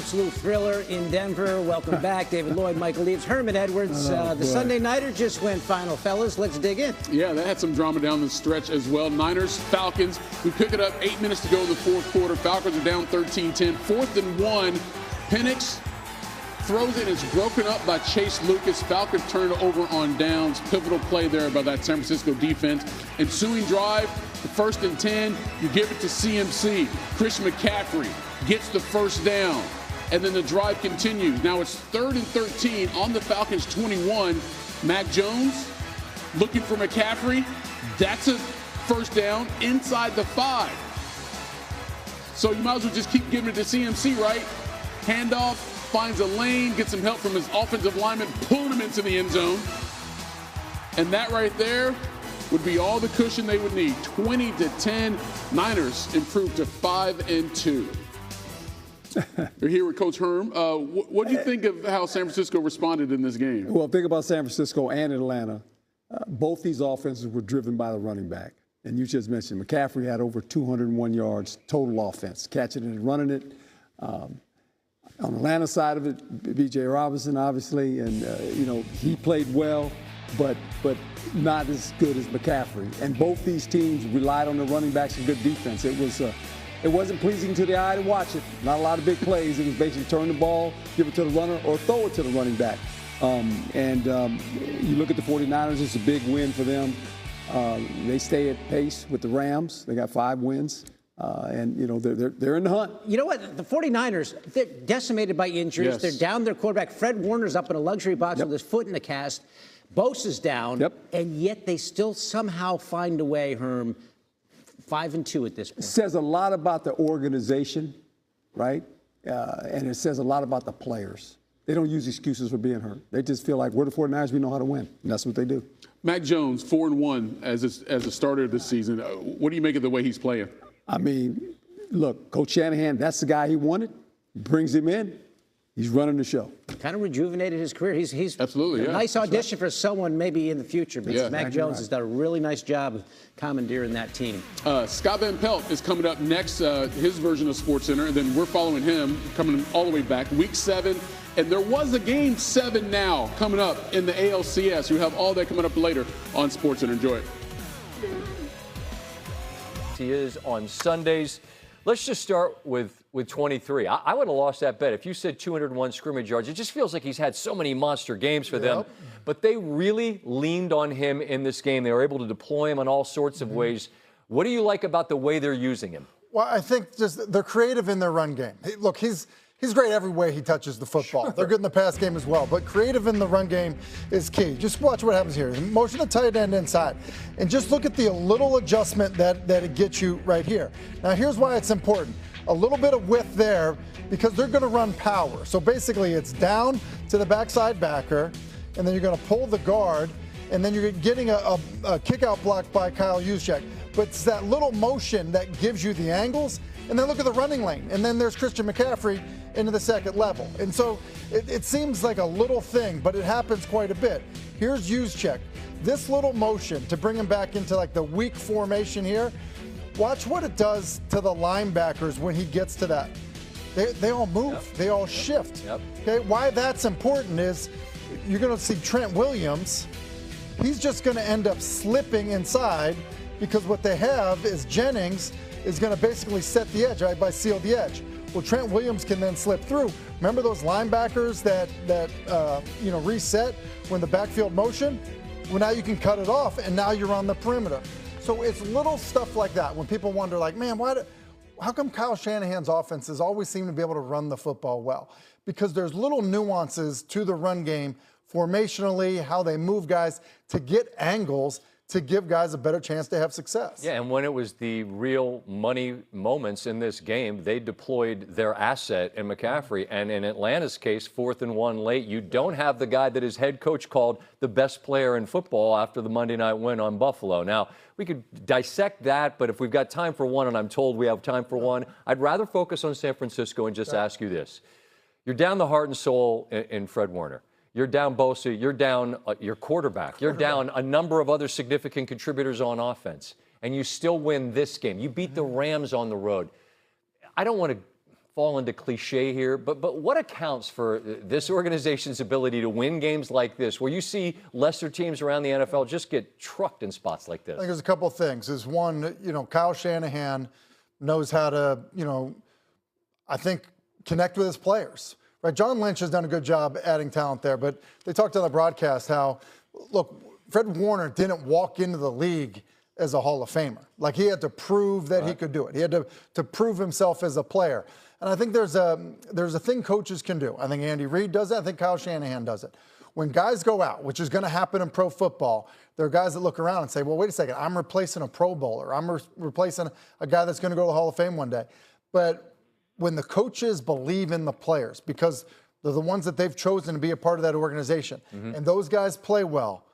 absolute thriller in Denver. Welcome back, David Lloyd, Michael Leaves, Herman Edwards. The Sunday Nighter just went final, fellas. Let's dig in. Yeah, that had some drama down the stretch as well. Niners, Falcons. We pick it up 8 minutes to go in the fourth quarter. Falcons are down 13-10. 4th and 1. Penix throws it. It's broken up by Chase Lucas. Falcons turn it over on downs. Pivotal play there by that San Francisco defense. Ensuing drive, the 1st and 10, you give it to CMC. Christian McCaffrey gets the first down. And then the drive continues. Now it's 3rd and 13 on the Falcons 21. Mac Jones looking for McCaffrey. That's a first down inside the 5. So you might as well just keep giving it to CMC, right? Handoff, finds a lane, gets some help from his offensive lineman, pulling him into the end zone. And that right there would be all the cushion they would need. 20-10. Niners improved to 5-2. We're here with Coach Herm. What do you think of how San Francisco responded in this game? Well, think about San Francisco and Atlanta. Both these offenses were driven by the running back. And you just mentioned McCaffrey had over 201 yards total offense, catching it and running it. On the Atlanta side of it, B.J. Robinson, obviously, and, he played well, but not as good as McCaffrey. And both these teams relied on the running backs and good defense. It wasn't pleasing to the eye to watch it. Not a lot of big plays. It was basically turn the ball, give it to the runner, or throw it to the running back. You look at the 49ers, it's a big win for them. They stay at pace with the Rams. They got 5 wins. They're in the hunt. You know what? The 49ers, they're decimated by injuries. Yes. They're down their quarterback. Fred Warner's up in a luxury box with his foot in the cast. Bosa's down. And yet they still somehow find a way, Herm, 5-2 at this point. It says a lot about the organization, right? And it says a lot about the players. They don't use excuses for being hurt. They just feel like we're the 49ers, we know how to win. And that's what they do. Mac Jones, 4-1 as a starter of this season. What do you make of the way he's playing? I mean, look, Coach Shanahan, that's the guy he wanted. Brings him in. He's running the show. Kind of rejuvenated his career. He's absolutely, a nice audition for someone maybe in the future. But Mac Jones has done a really nice job of commandeering that team. Scott Van Pelt is coming up next, his version of SportsCenter, and then we're following him, coming all the way back. Week 7, and there was a game 7 now coming up in the ALCS. You have all that coming up later on SportsCenter. Enjoy it. He is on Sundays. Let's just start with 23. I would have lost that bet. If you said 201 scrimmage yards, it just feels like he's had so many monster games for them. But they really leaned on him in this game. They were able to deploy him in all sorts of ways. What do you like about the way they're using him? Well, I think just they're creative in their run game. Look, he's great every way he touches the football. They're good in the pass game as well, but creative in the run game is key. Just watch what happens here. Motion the tight end inside, and just look at the little adjustment that it gets you right here. Now, here's why it's important. A little bit of width there because they're going to run power. So basically, it's down to the backside backer, and then you're going to pull the guard, and then you're getting a kick-out block by Kyle Juszczyk. But it's that little motion that gives you the angles. And then look at the running lane. And then there's Christian McCaffrey into the second level. And so it seems like a little thing, but it happens quite a bit. Here's Juszczyk. This little motion to bring him back into like the weak formation here. Watch what it does to the linebackers when he gets to that. They all move. They all shift. Okay, why that's important is you're going to see Trent Williams. He's just going to end up slipping inside because what they have is Jennings is going to basically set the edge, right, by seal the edge. Well, Trent Williams can then slip through. Remember those linebackers that reset when the backfield motion? Well, now you can cut it off, and now you're on the perimeter. So it's little stuff like that when people wonder, like, man, how come Kyle Shanahan's offenses always seem to be able to run the football well? Because there's little nuances to the run game, formationally, how they move guys to get angles to give guys a better chance to have success. Yeah, and when it was the real money moments in this game, they deployed their asset in McCaffrey. And in Atlanta's case, 4th and 1 late, you don't have the guy that his head coach called the best player in football after the Monday night win on Buffalo. Now, we could dissect that, but if we've got time for one, and I'm told we have time for one, I'd rather focus on San Francisco and just ask you this. You're down the heart and soul in Fred Warner. You're down Bosa. You're down your quarterback. You're down a number of other significant contributors on offense. And you still win this game. You beat the Rams on the road. I don't want to fall into cliche here, but what accounts for this organization's ability to win games like this, where you see lesser teams around the NFL just get trucked in spots like this? I think there's a couple of things. Is one, Kyle Shanahan knows how to, I think, connect with his players. Right? John Lynch has done a good job adding talent there, but they talked on the broadcast how, look, Fred Warner didn't walk into the league as a Hall of Famer. Like, he had to prove that he could do it. He had to prove himself as a player. And I think there's a thing coaches can do. I think Andy Reid does it. I think Kyle Shanahan does it. When guys go out, which is going to happen in pro football, there are guys that look around and say, well, wait a second, I'm replacing a Pro Bowler. I'm replacing a guy that's going to go to the Hall of Fame one day. But when the coaches believe in the players, because they're the ones that they've chosen to be a part of that organization, and those guys play well,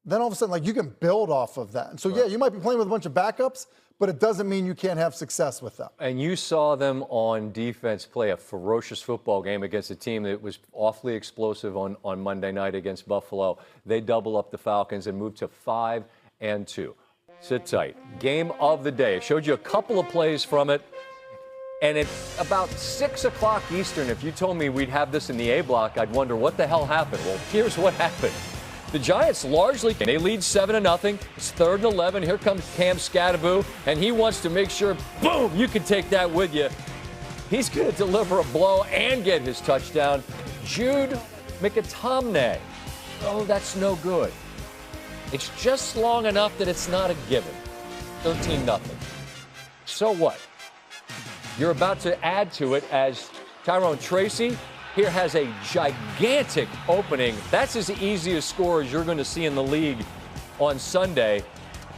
then all of a sudden, like, you can build off of that. And so, yeah, you might be playing with a bunch of backups, but it doesn't mean you can't have success with them. And you saw them on defense play a ferocious football game against a team that was awfully explosive on Monday night against Buffalo. They double up the Falcons and move to 5-2. Sit tight. Game of the day. I showed you a couple of plays from it. And at about 6 o'clock Eastern, if you told me we'd have this in the A block, I'd wonder what the hell happened. Well, here's what happened. The Giants largely, they lead 7-0. It's 3rd and 11. Here comes Cam Scatteraboo, and he wants to make sure, boom, you can take that with you. He's going to deliver a blow and get his touchdown. Jude McAtomney. Oh, that's no good. It's just long enough that it's not a given. 13-0. So what? You're about to add to it as Tyrone Tracy here has a gigantic opening. That's as easy a score as you're going to see in the league on Sunday.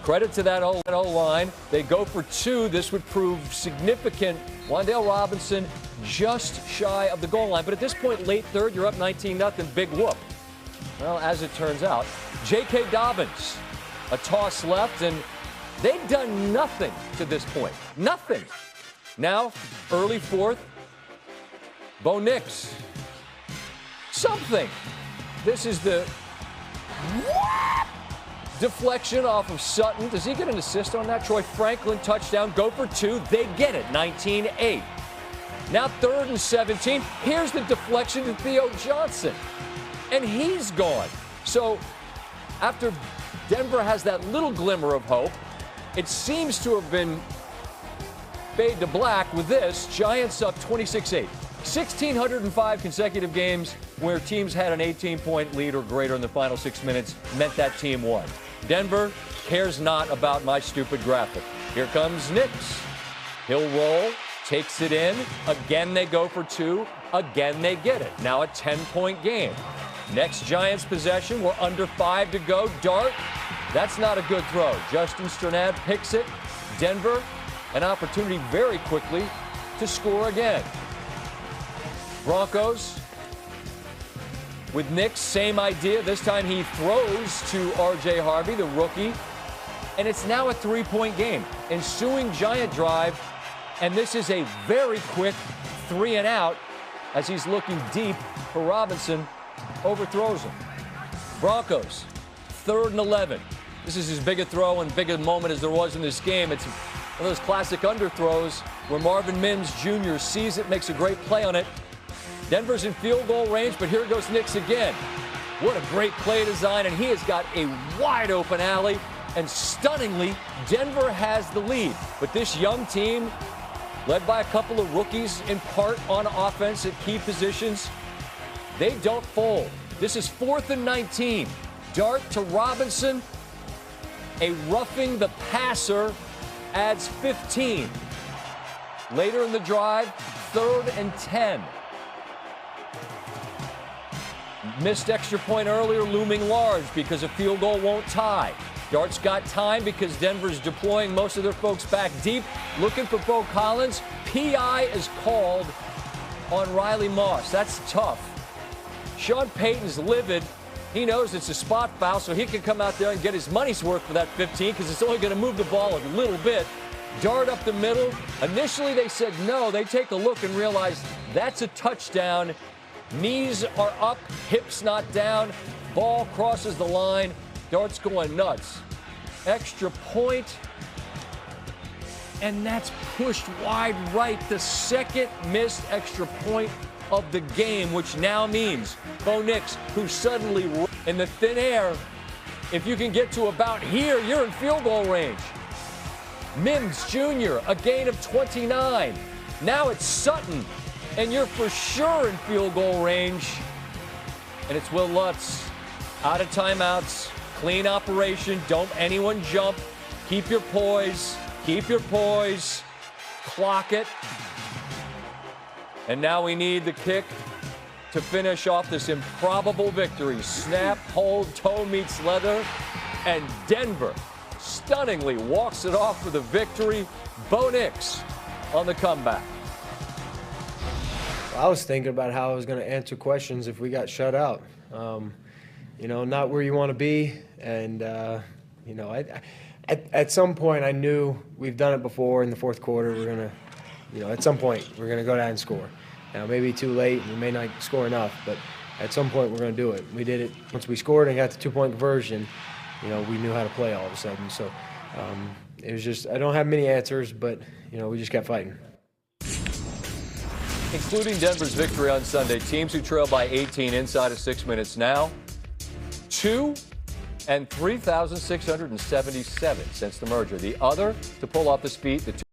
Credit to that O-line. They go for 2. This would prove significant. Wan'Dale Robinson just shy of the goal line. But at this point, late third, you're up 19-0. Big whoop. Well, as it turns out, J.K. Dobbins, a toss left, and they've done nothing to this point. Nothing. Now, early fourth, Bo Nix. Something. This is the deflection off of Sutton. Does he get an assist on that? Troy Franklin touchdown. Go for 2. They get it. 19-8. Now 3rd and 17. Here's the deflection to Theo Johnson. And he's gone. So after Denver has that little glimmer of hope, it seems to have been fade to black with this. Giants up 26-8. 1,605 consecutive games where teams had an 18-point lead or greater in the final 6 minutes meant that team won. Denver cares not about my stupid graphic. Here comes Nix. He'll roll, takes it in. Again, they go for 2. Again, they get it. Now a 10-point game. Next Giants possession, we're under 5 to go. Dart, that's not a good throw. Justin Strnad picks it. Denver, an opportunity very quickly to score again. Broncos with Nix, same idea. This time he throws to R.J. Harvey, the rookie, and it's now a 3-point game. Ensuing Giant drive, and this is a very quick 3 and out as he's looking deep for Robinson, overthrows him. Broncos, 3rd and 11. This is as big a throw and big a moment as there was in this game. It's one of those classic underthrows where Marvin Mims Jr. sees it, makes a great play on it. Denver's in field goal range, but here goes Nix again. What a great play design, and he has got a wide open alley, and stunningly, Denver has the lead. But this young team, led by a couple of rookies in part on offense at key positions, they don't fold. This is 4th and 19. Dart to Robinson. A roughing the passer adds 15. Later in the drive, 3rd and 10. Missed extra point earlier, looming large because a field goal won't tie. Dart's got time because Denver's deploying most of their folks back deep. Looking for Bo Collins. PI is called on Riley Moss. That's tough. Sean Payton's livid. He knows it's a spot foul, so he can come out there and get his money's worth for that 15 because it's only going to move the ball a little bit. Dart up the middle. Initially, they said no. They take a look and realize that's a touchdown. Knees are up, hips not down. Ball crosses the line. Dart's going nuts. Extra point. and that's pushed wide right. The second missed extra point of the game, which now means Bo Nix, who suddenly in the thin air, if you can get to about here, you're in field goal range. Mims Jr., a gain of 29. Now it's Sutton, and you're for sure in field goal range. And it's Will Lutz, out of timeouts, clean operation, don't anyone jump, keep your poise, clock it. And now we need the kick to finish off this improbable victory. Snap, hold, toe meets leather, and Denver stunningly walks it off with a victory. Bo Nix on the comeback. I was thinking about how I was going to answer questions if we got shut out. Not where you want to be. And, at some point I knew we've done it before in the fourth quarter. We're going to, at some point we're going to go down and score. Now, maybe too late, we may not score enough, but at some point we're going to do it. We did it once we scored and got the 2-point conversion. We knew how to play all of a sudden. So it was just, I don't have many answers, but, we just kept fighting. Including Denver's victory on Sunday, teams who trail by 18 inside of 6 minutes now, 2 and 3,677 since the merger. The other to pull off this feat, the